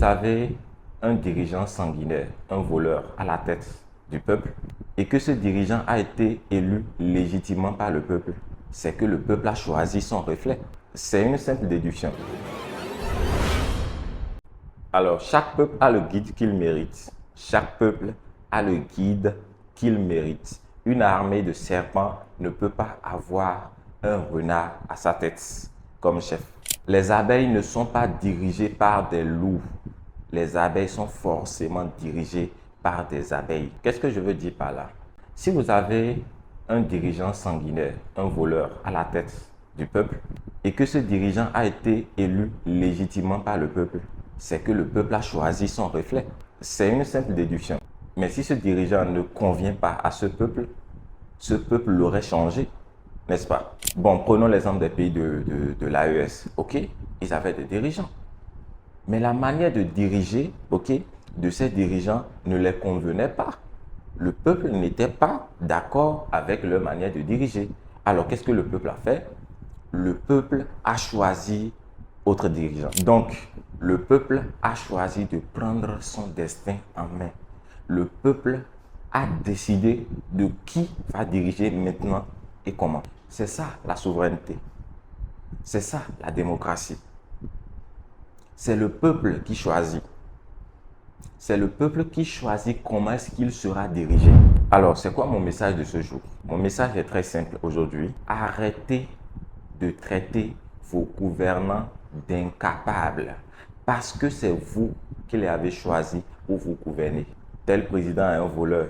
vous avez un dirigeant sanguinaire, un voleur à la tête du peuple, et que ce dirigeant a été élu légitimement par le peuple, c'est que le peuple a choisi son reflet. C'est une simple déduction. Alors, chaque peuple a le guide qu'il mérite. Chaque peuple a le guide qu'il mérite. Une armée de serpents ne peut pas avoir un renard à sa tête comme chef. Les abeilles ne sont pas dirigées par des loups. Les abeilles sont forcément dirigées par des abeilles. Qu'est-ce que je veux dire par là? Si vous avez un dirigeant sanguinaire, un voleur à la tête du peuple, et que ce dirigeant a été élu légitimement par le peuple, c'est que le peuple a choisi son reflet. C'est une simple déduction. Mais si ce dirigeant ne convient pas à ce peuple l'aurait changé, n'est-ce pas? Bon, prenons l'exemple des pays de l'AES. Ok, ils avaient des dirigeants. Mais la manière de diriger, ok, de ces dirigeants ne les convenait pas. Le peuple n'était pas d'accord avec leur manière de diriger. Alors, qu'est-ce que le peuple a fait? Le peuple a choisi autre dirigeant. Donc, le peuple a choisi de prendre son destin en main. Le peuple a décidé de qui va diriger maintenant et comment. C'est ça la souveraineté. C'est ça la démocratie. C'est le peuple qui choisit. C'est le peuple qui choisit comment est-ce qu'il sera dirigé. Alors, c'est quoi mon message de ce jour? Mon message est très simple aujourd'hui. Arrêtez de traiter vos gouvernants d'incapables parce que c'est vous qui les avez choisis pour vous gouverner. Tel président est un voleur,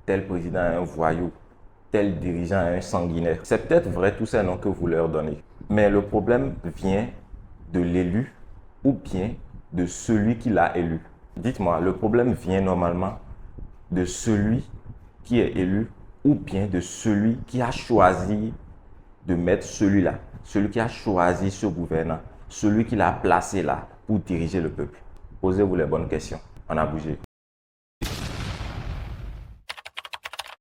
tel président est un voyou, tel dirigeant est un sanguinaire. C'est peut-être vrai tous ces noms que vous leur donnez, mais le problème vient de l'élu ou bien de celui qui l'a élu. Dites-moi, le problème vient normalement de celui qui est élu ou bien de celui qui a choisi de mettre celui-là, celui qui a choisi ce gouvernant, celui qui l'a placé là pour diriger le peuple. Posez-vous les bonnes questions. On a bougé.